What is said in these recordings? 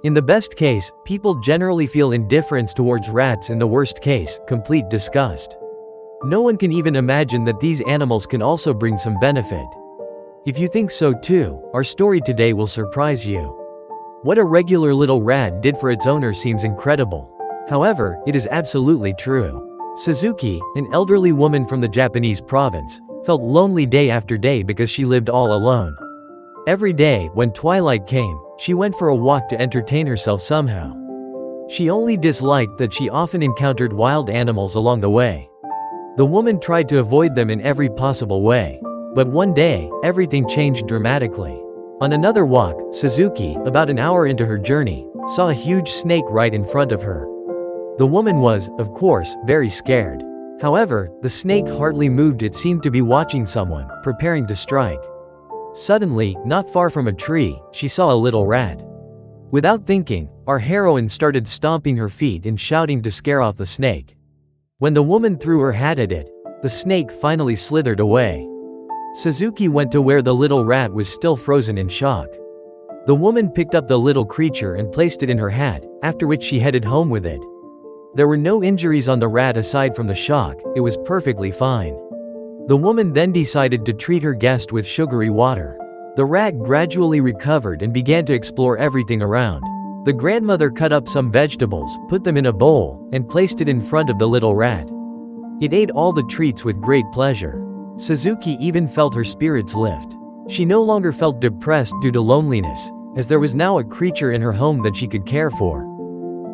In the best case, people generally feel indifference towards rats. In the worst case, complete disgust. No one can even imagine that these animals can also bring some benefit. If you think so too, our story today will surprise you. What a regular little rat did for its owner seems incredible. However, it is absolutely true. Suzuki, an elderly woman from the Japanese province, felt lonely day after day because she lived all alone. Every day, when twilight came, she went for a walk to entertain herself somehow. She only disliked that she often encountered wild animals along the way. The woman tried to avoid them in every possible way. But one day, everything changed dramatically. On another walk, Suzuki, about an hour into her journey, saw a huge snake right in front of her. The woman was, of course, very scared. However, the snake hardly moved. It seemed to be watching someone, preparing to strike. Suddenly, not far from a tree, she saw a little rat. Without thinking, our heroine started stomping her feet and shouting to scare off the snake. When the woman threw her hat at it, the snake finally slithered away. Suzuki went to where the little rat was still frozen in shock. The woman picked up the little creature and placed it in her hat, after which she headed home with it. There were no injuries on the rat aside from the shock. It was perfectly fine. The woman then decided to treat her guest with sugary water. The rat gradually recovered and began to explore everything around. The grandmother cut up some vegetables, put them in a bowl, and placed it in front of the little rat. It ate all the treats with great pleasure. Suzuki even felt her spirits lift. She no longer felt depressed due to loneliness, as there was now a creature in her home that she could care for.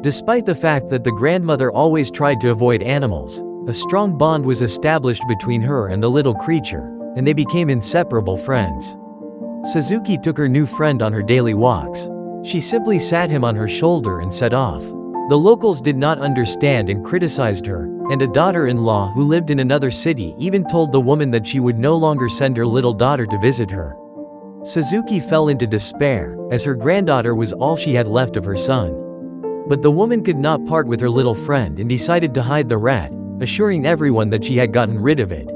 Despite the fact that the grandmother always tried to avoid animals, a strong bond was established between her and the little creature, and they became inseparable friends. Suzuki took her new friend on her daily walks. She simply sat him on her shoulder and set off. The locals did not understand and criticized her, and a daughter-in-law who lived in another city even told the woman that she would no longer send her little daughter to visit her. Suzuki fell into despair, as her granddaughter was all she had left of her son. But the woman could not part with her little friend and decided to hide the rat, assuring everyone that she had gotten rid of it.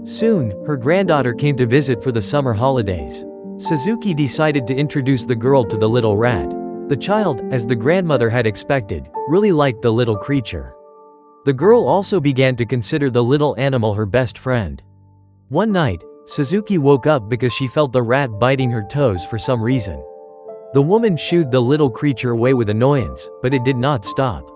Soon, her granddaughter came to visit for the summer holidays. Suzuki decided to introduce the girl to the little rat. The child, as the grandmother had expected, really liked the little creature. The girl also began to consider the little animal her best friend. One night, Suzuki woke up because she felt the rat biting her toes for some reason. The woman shooed the little creature away with annoyance, but it did not stop.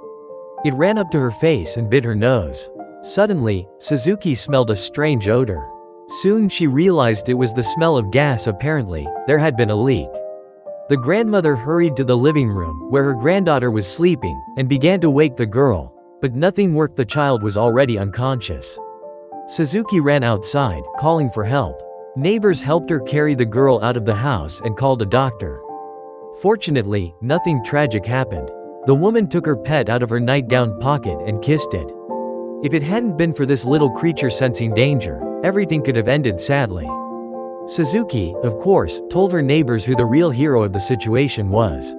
It ran up to her face and bit her nose. Suddenly, Suzuki smelled a strange odor. Soon she realized it was the smell of gas. Apparently, there had been a leak. The grandmother hurried to the living room, where her granddaughter was sleeping, and began to wake the girl, but nothing worked. The child was already unconscious. Suzuki ran outside, calling for help. Neighbors helped her carry the girl out of the house and called a doctor. Fortunately, nothing tragic happened. The woman took her pet out of her nightgown pocket and kissed it. If it hadn't been for this little creature sensing danger, everything could have ended sadly. Suzuki, of course, told her neighbors who the real hero of the situation was.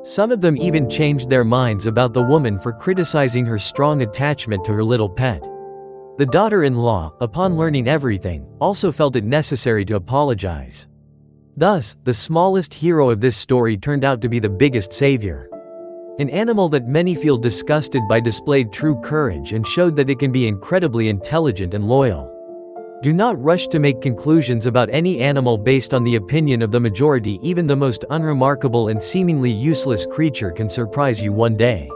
Some of them even changed their minds about the woman for criticizing her strong attachment to her little pet. The daughter-in-law, upon learning everything, also felt it necessary to apologize. Thus, the smallest hero of this story turned out to be the biggest savior. An animal that many feel disgusted by displayed true courage and showed that it can be incredibly intelligent and loyal. Do not rush to make conclusions about any animal based on the opinion of the majority. Even the most unremarkable and seemingly useless creature can surprise you one day.